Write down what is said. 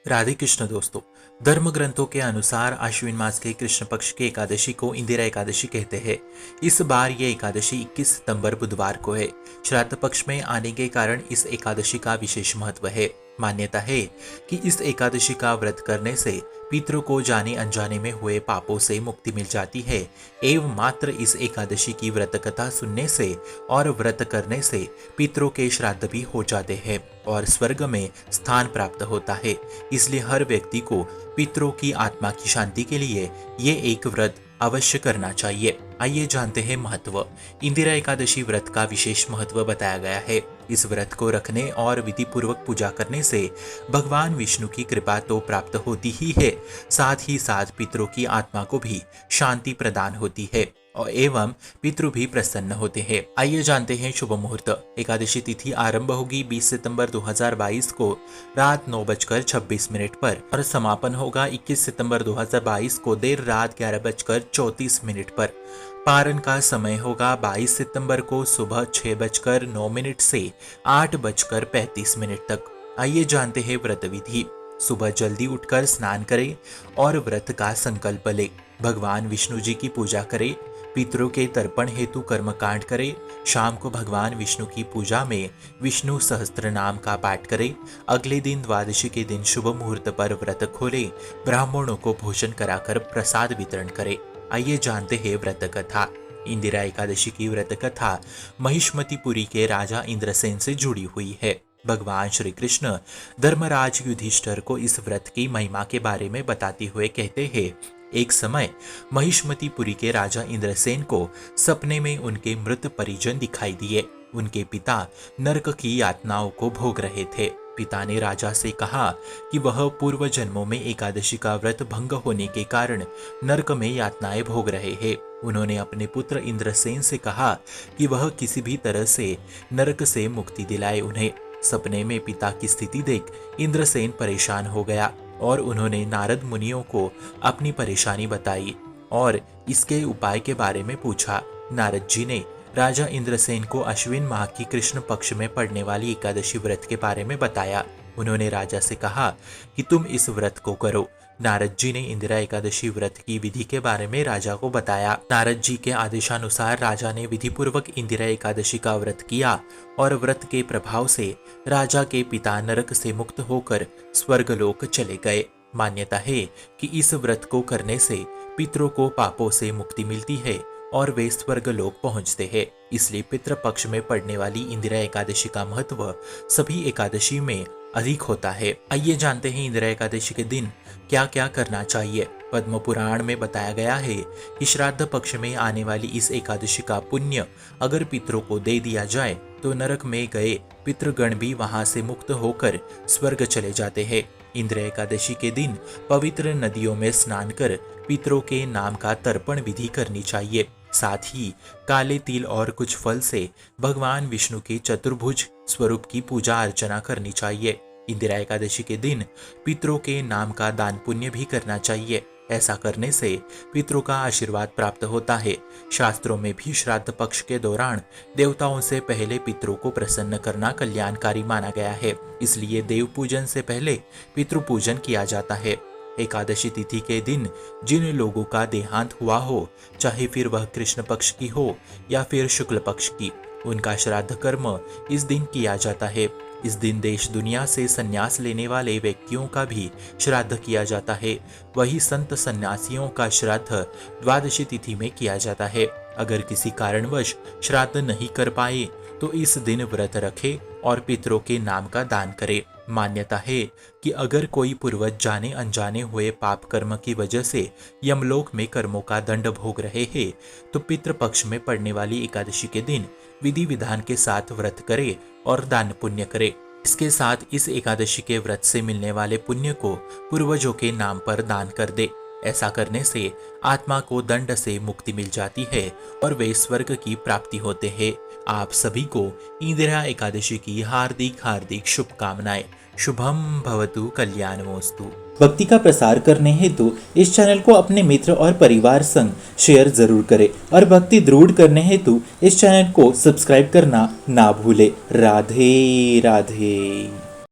राधे कृष्ण दोस्तों। धर्म ग्रंथों के अनुसार आश्विन मास के कृष्ण पक्ष की एकादशी को इंदिरा एकादशी कहते हैं। इस बार ये एकादशी 21 सितंबर बुधवार को है। श्राद्ध पक्ष में आने के कारण इस एकादशी का विशेष महत्व है। मान्यता है कि इस एकादशी का व्रत करने से पितरों को जाने अनजाने में हुए पापों से मुक्ति मिल जाती है एवं मात्र इस एकादशी की व्रत कथा सुनने से और व्रत करने से पितरों के श्राद्ध भी हो जाते हैं और स्वर्ग में स्थान प्राप्त होता है। इसलिए हर व्यक्ति को पितरों की आत्मा की शांति के लिए ये एक व्रत अवश्य करना चाहिए। आइए जानते हैं महत्व। इंदिरा एकादशी व्रत का विशेष महत्व बताया गया है। इस व्रत को रखने और विधि पूर्वक पूजा करने से भगवान विष्णु की कृपा तो प्राप्त होती ही है, साथ ही साथ पितरों की आत्मा को भी शांति प्रदान होती है और एवं पितृ भी प्रसन्न होते हैं। आइए जानते हैं शुभ मुहूर्त। एकादशी तिथि आरंभ होगी 20 सितंबर 2022 को रात 9:26 पर और समापन होगा 21 सितंबर 2022 को देर रात 11:34 पर। पारण का समय होगा 22 सितंबर को सुबह 6:09 से 8:35 तक। आइए जानते हैं व्रत विधि। सुबह जल्दी उठकर स्नान करें और व्रत का संकल्प लें। भगवान विष्णु जी की पूजा करें। पितरों के तर्पण हेतु कर्मकांड करें। शाम को भगवान विष्णु की पूजा में विष्णु सहस्त्र नाम का पाठ करें। अगले दिन द्वादशी के दिन शुभ मुहूर्त पर व्रत खोलें। ब्राह्मणों को भोजन कराकर प्रसाद वितरण करें। आइए जानते हैं व्रत कथा। इंदिरा एकादशी की व्रत कथा महिष्मतिपुरी के राजा इंद्रसेन से जुड़ी हुई है। भगवान श्री कृष्ण धर्मराज युधिष्ठिर को इस व्रत की महिमा के बारे में बताते हुए कहते हैं, एक समय महिष्मतिपुरी के राजा इंद्रसेन को सपने में उनके मृत परिजन दिखाई दिए। उनके पिता नरक की यातनाओं को भोग रहे थे। पिता ने राजा से कहा कि वह पूर्व जन्मों में एकादशी का व्रत भंग होने के कारण नरक में यातनाएं भोग रहे हैं। उन्होंने अपने पुत्र इंद्रसेन से कहा कि वह किसी भी तरह से नरक से मुक्ति दिलाए उन्हें। सपने में पिता की स्थिति देख इंद्रसेन परेशान हो गया और उन्होंने नारद मुनियों को अपनी परेशानी बताई और इसके उपाय के बारे में पूछा। नारद जी ने राजा इंद्रसेन को अश्विन माह की कृष्ण पक्ष में पड़ने वाली एकादशी व्रत के बारे में बताया। उन्होंने राजा से कहा कि तुम इस व्रत को करो। नारद जी ने इंदिरा एकादशी व्रत की विधि के बारे में राजा को बताया। नारद जी के आदेशानुसार राजा ने विधि पूर्वक इंदिरा एकादशी का व्रत किया और व्रत के प्रभाव से राजा के पिता नरक से मुक्त होकर स्वर्गलोक चले गए। मान्यता है कि इस व्रत को करने से पितरों को पापों से मुक्ति मिलती है और वे स्वर्गलोक पहुंचते हैं। इसलिए पितृपक्ष में पड़ने वाली इंदिरा एकादशी का महत्व सभी एकादशी में अधिक होता है। आइए जानते हैं इंदिरा एकादशी के दिन क्या क्या करना चाहिए। पद्म पुराण में बताया गया है कि श्राद्ध पक्ष में आने वाली इस एकादशी का पुण्य अगर पितरों को दे दिया जाए तो नरक में गए पितृगण भी वहां से मुक्त होकर स्वर्ग चले जाते हैं। इंदिरा एकादशी के दिन पवित्र नदियों में स्नान कर पितरों के नाम का तर्पण विधि करनी चाहिए। साथ ही काले तिल और कुछ फल से भगवान विष्णु के चतुर्भुज स्वरूप की पूजा अर्चना करनी चाहिए। इंदिरा एकादशी के दिन पितरों के नाम का दान पुण्य भी करना चाहिए। ऐसा करने से पितरों का आशीर्वाद प्राप्त होता है। शास्त्रों में भी श्राद्ध पक्ष के दौरान देवताओं से पहले पितरों को प्रसन्न करना कल्याणकारी माना गया है। इसलिए देव पूजन से पहले पितृ पूजन किया जाता है। एकादशी तिथि के दिन जिन लोगों का देहांत हुआ हो, चाहे फिर वह कृष्ण पक्ष की हो या फिर शुक्ल पक्ष की, उनका श्राद्ध कर्म इस दिन किया जाता है। इस दिन देश दुनिया से संन्यास लेने वाले व्यक्तियों का भी श्राद्ध किया जाता है। वही संत सन्यासियों का श्राद्ध द्वादशी तिथि में किया जाता है। अगर किसी कारणवश श्राद्ध नहीं कर पाए तो इस दिन व्रत रखे और पितरों के नाम का दान करे। मान्यता है कि अगर कोई पूर्वज जाने अनजाने हुए पाप कर्म की वजह से यमलोक में कर्मों का दंड भोग रहे हैं तो पितृपक्ष में पड़ने वाली एकादशी के दिन विधि विधान के साथ व्रत करे और दान पुण्य करे। इसके साथ इस एकादशी के व्रत से मिलने वाले पुण्य को पूर्वजों के नाम पर दान कर दे। ऐसा करने से आत्मा को दंड से मुक्ति मिल जाती है और वे स्वर्ग की प्राप्ति होते हैं। आप सभी को इंदिरा एकादशी की हार्दिक हार्दिक शुभकामनाएं। शुभम भवतु कल्याणमोस्तु। भक्ति का प्रसार करने हेतु इस चैनल को अपने मित्र और परिवार संग शेयर जरूर करें और भक्ति दृढ़ करने हेतु इस चैनल को सब्सक्राइब करना ना भूले। राधे राधे।